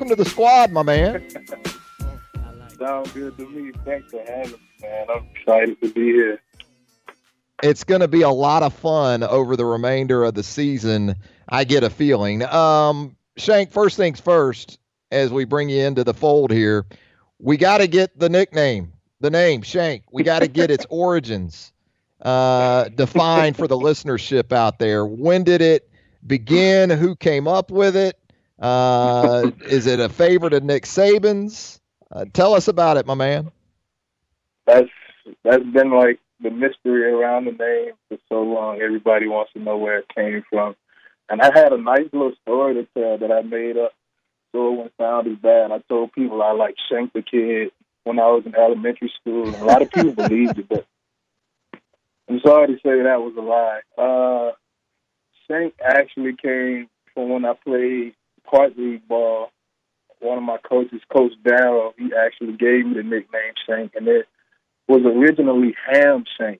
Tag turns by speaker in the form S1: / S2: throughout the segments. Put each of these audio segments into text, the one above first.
S1: welcome to the squad, my man.
S2: Sounds good to me. Thanks for having me, man. I'm excited to be here.
S1: It's going to be a lot of fun over the remainder of the season, I get a feeling. Shank, first things first, as we bring you into the fold here, we got to get the nickname, the name, Shank. We got to get its origins defined for the listenership out there. When did it begin? Who came up with it? Is it a favorite of Nick Saban's? Tell us about it, my man.
S2: That's been like the mystery around the name for so long. Everybody wants to know where it came from. And I had a nice little story to tell that I made up so it wouldn't sound as bad. I told people I like shanked the kid when I was in elementary school. And a lot of people believed it, but I'm sorry to say that was a lie. Shank actually came from when I played park league ball. One of my coaches, Coach Darrell, he actually gave me the nickname Shank, and it was originally Ham Shank.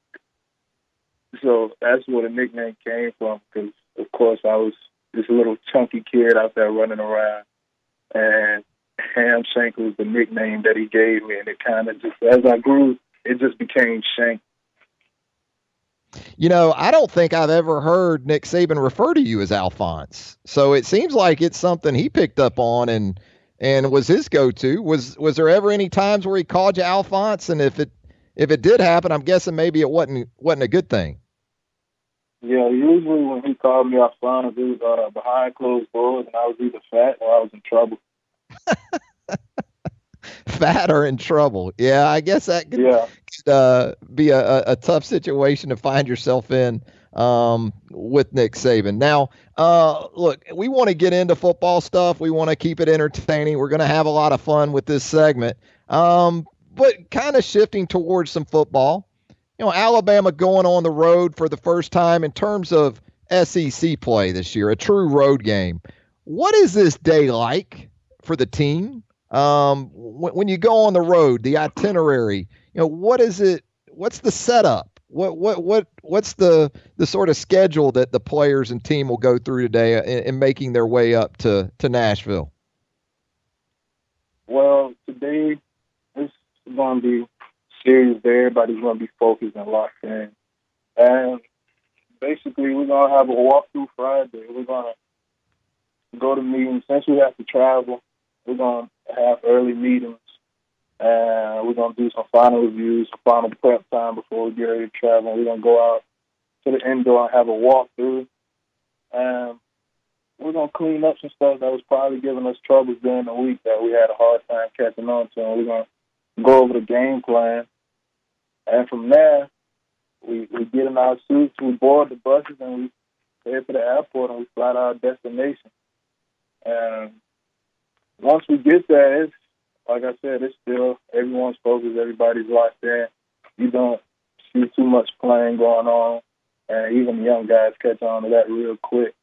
S2: So that's where the nickname came from, because, of course, I was this little chunky kid out there running around, and Ham Shank was the nickname that he gave me, and it kind of just, as I grew, it just became Shank.
S1: You know, I don't think I've ever heard Nick Saban refer to you as Alphonse, so it seems like it's something he picked up on and was his go-to. Was there ever any times where he called you Alphonse? And if it did happen, I'm guessing maybe it wasn't a good thing.
S2: Yeah, usually when he called me Alphonse, it was behind closed doors, and I was either fat or I was in trouble.
S1: Fat or in trouble. Yeah, I guess that could be a tough situation to find yourself in with Nick Saban. Now, look, we want to get into football stuff. We want to keep it entertaining. We're going to have a lot of fun with this segment. But kind of shifting towards some football. You know, Alabama going on the road for the first time in terms of SEC play this year, a true road game. What is this day like for the team? When you go on the road, the itinerary, you know, what is it? What's the setup? What's the sort of schedule that the players and team will go through today in making their way up to Nashville?
S2: Well, today it's going to be serious day. Everybody's going to be focused and locked in. And basically, we're going to have a walkthrough Friday. We're going to go to meetings. Since we have to travel, we're going to have early meetings. And we're going to do some final reviews, some final prep time before we get ready to travel. We're going to go out to the indoor and have a walkthrough. And we're going to clean up some stuff that was probably giving us troubles during the week that we had a hard time catching on to. And we're going to go over the game plan. And from there, we get in our suits, we board the buses, and we head to the airport and we fly to our destination. And once we get there, it's, like I said, it's still everyone's focused, everybody's locked in. You don't see too much playing going on, and even the young guys catch on to that real quick.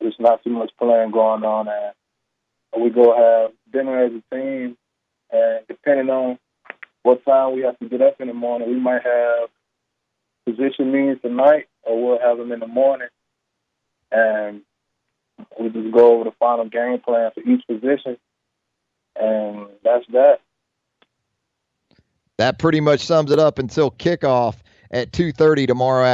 S2: There's not too much playing going on, and we go have dinner as a team, and depending on what time we have to get up in the morning, we might have position meetings tonight, or we'll have them in the morning, and we just go over the final game plan for each position. And that's that.
S1: That pretty much sums it up until kickoff at 2:30 tomorrow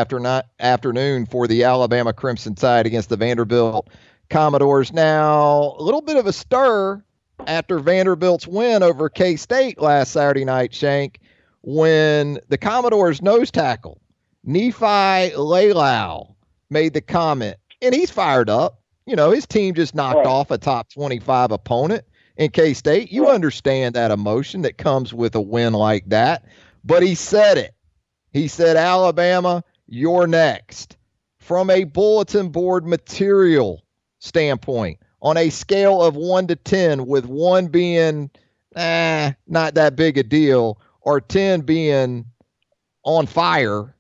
S1: afternoon for the Alabama Crimson Tide against the Vanderbilt Commodores. Now, a little bit of a stir after Vanderbilt's win over K-State last Saturday night, Shank, when the Commodores nose tackle, Nephi Lalau, made the comment, and he's fired up. You know, his team just knocked off a top 25 opponent in K-State. You understand that emotion that comes with a win like that. But he said it. He said, Alabama, you're next. From a bulletin board material standpoint, on a scale of 1 to 10, with 1 being not that big a deal, or 10 being on fire,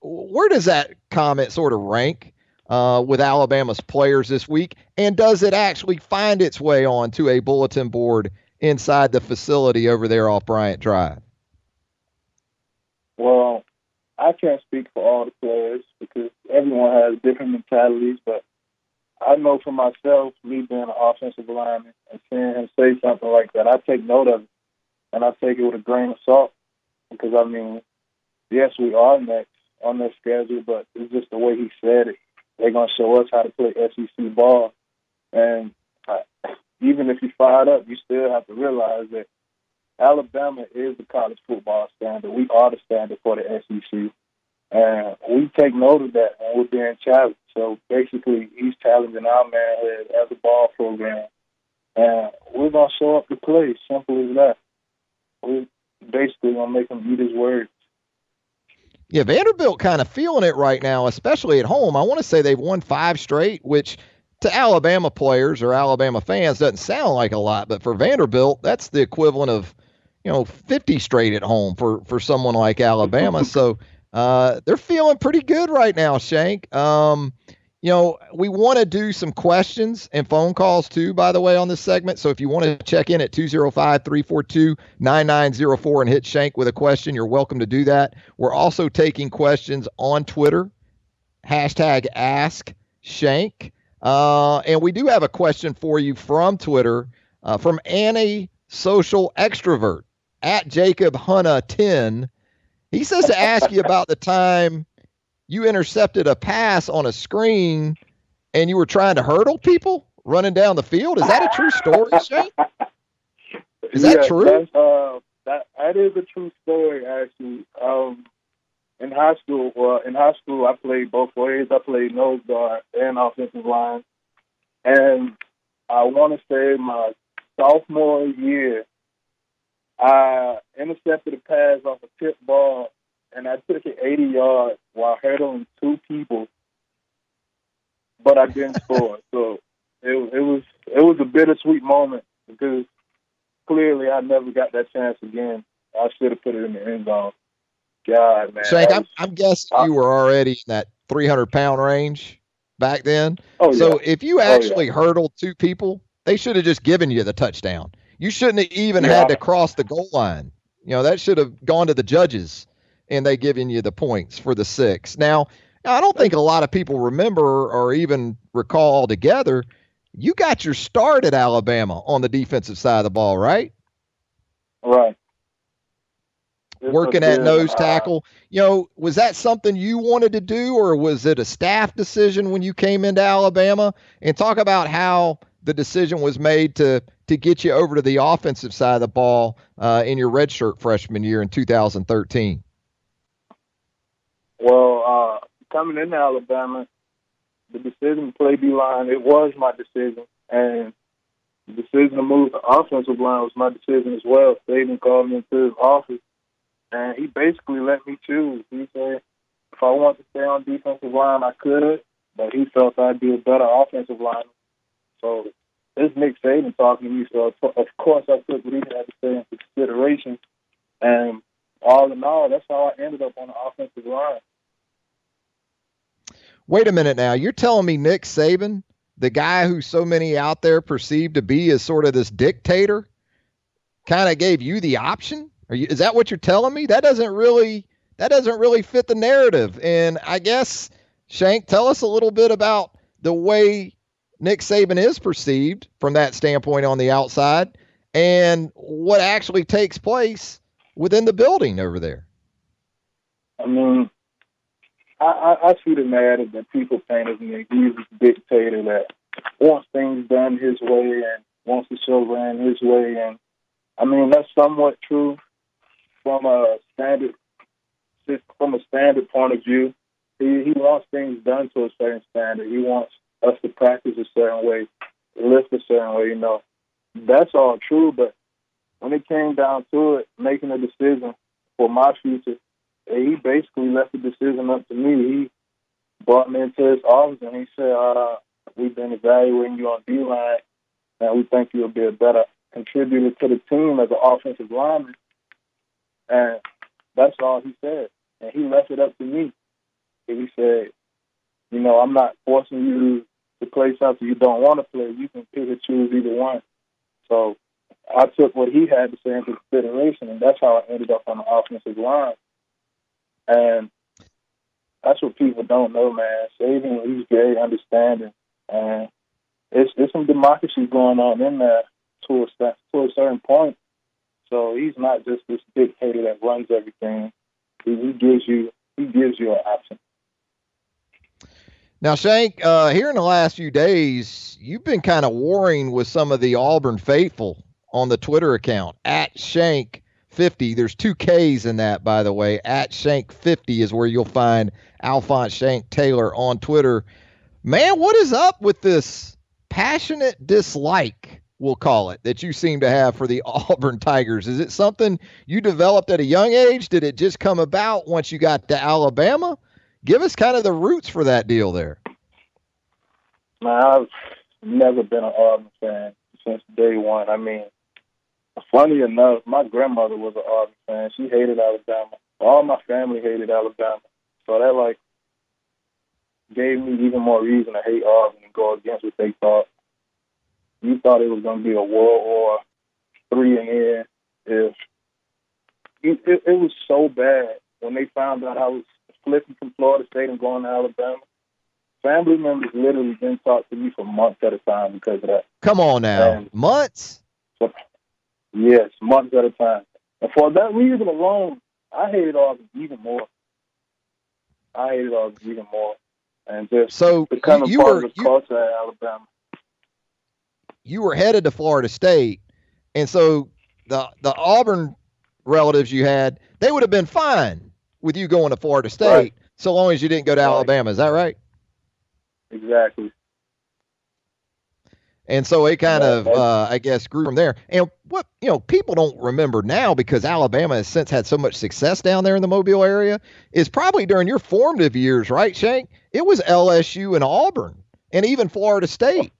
S1: where does that comment sort of rank with Alabama's players this week? And does it actually find its way onto a bulletin board inside the facility over there off Bryant Drive?
S2: Well, I can't speak for all the players because everyone has different mentalities, but I know for myself, me being an offensive lineman and seeing him say something like that, I take note of it and I take it with a grain of salt because I mean, yes, we are next on their schedule, but it's just the way he said it. They're gonna show us how to play SEC ball, and even if you fired up, you still have to realize that Alabama is the college football standard. We are the standard for the SEC. And we take note of that and we're being challenged. So basically, he's challenging our manhood as a ball program. And we're going to show up to play. Simple as that. We're basically going to make him eat his words.
S1: Yeah, Vanderbilt kind of feeling it right now, especially at home. I want to say they've won 5 straight, which to Alabama players or Alabama fans doesn't sound like a lot. But for Vanderbilt, that's the equivalent of, 50 straight at home for someone like Alabama. So they're feeling pretty good right now, Shank. We want to do some questions and phone calls too, by the way, on this segment. So if you want to check in at 205-342-9904 and hit Shank with a question, you're welcome to do that. We're also taking questions on Twitter, #AskShank. And we do have a question for you from Twitter, from Annie Social Extrovert at Jacob Hunna 10. He says to ask you about the time you intercepted a pass on a screen and you were trying to hurdle people running down the field. Is that a true story, Shane? Is that true?
S2: That is a true story, actually. In high school, I played both ways. I played nose guard and offensive line. And I want to say my sophomore year, I intercepted a pass off a tip ball, and I took it 80 yards while hurdling 2 people, but I didn't score. So it was a bittersweet moment because clearly I never got that chance again. I should have put it in the end zone. God, man.
S1: Shank, I'm guessing you were already in that 300-pound range back then.
S2: Oh,
S1: so
S2: yeah.
S1: If you actually hurdled 2 people, they should have just given you the touchdown. You shouldn't have even had to cross the goal line. That should have gone to the judges, and they given you the points for the 6. Now, I don't think a lot of people remember or even recall altogether, you got your start at Alabama on the defensive side of the ball, right?
S2: Right.
S1: Working at nose tackle. Was that something you wanted to do, or was it a staff decision when you came into Alabama? And talk about how the decision was made to get you over to the offensive side of the ball in your redshirt freshman year in 2013.
S2: Well, coming into Alabama, the decision to play D-line, it was my decision. And the decision to move to offensive line was my decision as well. Saban called me into his office, and he basically let me choose. He said if I wanted to stay on defensive line, I could, but he felt I'd be a better offensive lineman. So it's Nick Saban talking to me, so of course I took what he had to say into consideration. And all in all, that's how I ended up on the offensive line.
S1: Wait a minute now. You're telling me Nick Saban, the guy who so many out there perceived to be as sort of this dictator, kind of gave you the option? Is that what you're telling me? That doesn't really fit the narrative. And I guess, Shank, tell us a little bit about the way Nick Saban is perceived from that standpoint on the outside and what actually takes place within the building over there.
S2: I mean, I see the narrative that people paint as me. He's a dictator that wants things done his way and wants the show ran his way. And, I mean, that's somewhat true from a standard point of view. He wants things done to a certain standard. He wants us to practice a certain way, lift a certain way, That's all true, but when it came down to it, making a decision for my future, he basically left the decision up to me. He brought me into his office and he said, we've been evaluating you on D-line, and we think you'll be a better contributor to the team as an offensive lineman. And that's all he said. And he left it up to me. And he said, I'm not forcing you to play something you don't want to play. You can pick or choose either one. So I took what he had to say into consideration, and that's how I ended up on the offensive line. And that's what people don't know, man. Saban, he's very understanding And it's some democracy going on in there to a certain point. So he's not just this dictator that runs everything. He gives you an option.
S1: Now, Shank, here in the last few days, you've been kind of warring with some of the Auburn faithful on the Twitter account at Shank50. There's 2 Ks in that, by the way. At Shank50 is where you'll find Alphonse Shank Taylor on Twitter. Man, what is up with this passionate dislike, we'll call it, that you seem to have for the Auburn Tigers? Is it something you developed at a young age? Did it just come about once you got to Alabama? Give us kind of the roots for that deal there.
S2: Man, I've never been an Auburn fan since day one. I mean, funny enough, my grandmother was an Auburn fan. She hated Alabama. All my family hated Alabama. So that, like, gave me even more reason to hate Auburn and go against what they thought. You thought it was going to be a World War III in here. If it was so bad when they found out I was flipping from Florida State and going to Alabama. Family members literally didn't talk to me for months at a time because of that.
S1: Come on now. And months?
S2: Yes, months at a time. And for that reason alone, I hated Auburn even more. And just becoming part of the culture at Alabama.
S1: You were headed to Florida State, and so the Auburn relatives you had, they would have been fine with you going to Florida State, right, so long as you didn't go to Alabama. Is that right?
S2: Exactly.
S1: And so it kind of, I guess, grew from there. And what, people don't remember now, because Alabama has since had so much success down there in the Mobile area, is probably during your formative years, right, Shank? It was LSU and Auburn and even Florida State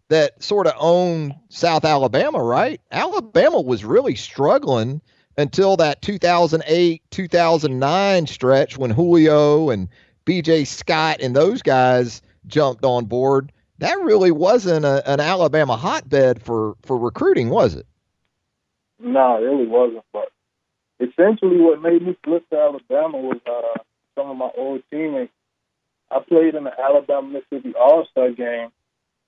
S1: that sort of owned South Alabama, right? Alabama was really struggling until that 2008, 2009 stretch when Julio and B.J. Scott and those guys jumped on board. That really wasn't an Alabama hotbed for recruiting, was it?
S2: No, it really wasn't. But essentially what made me flip to Alabama was some of my old teammates. I played in the Alabama-Mississippi All-Star game,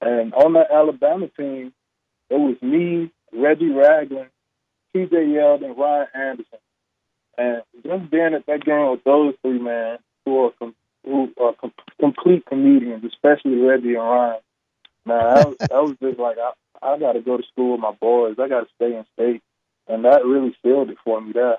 S2: and on that Alabama team, it was me, Reggie Ragland, T.J. Yeldon, and Ryan Anderson. And just being at that game with those three, man, who are complete comedians, especially Reggie and Ryan. Man, that was just like, I got to go to school with my boys. I got to stay in state. And that really sealed it for me there.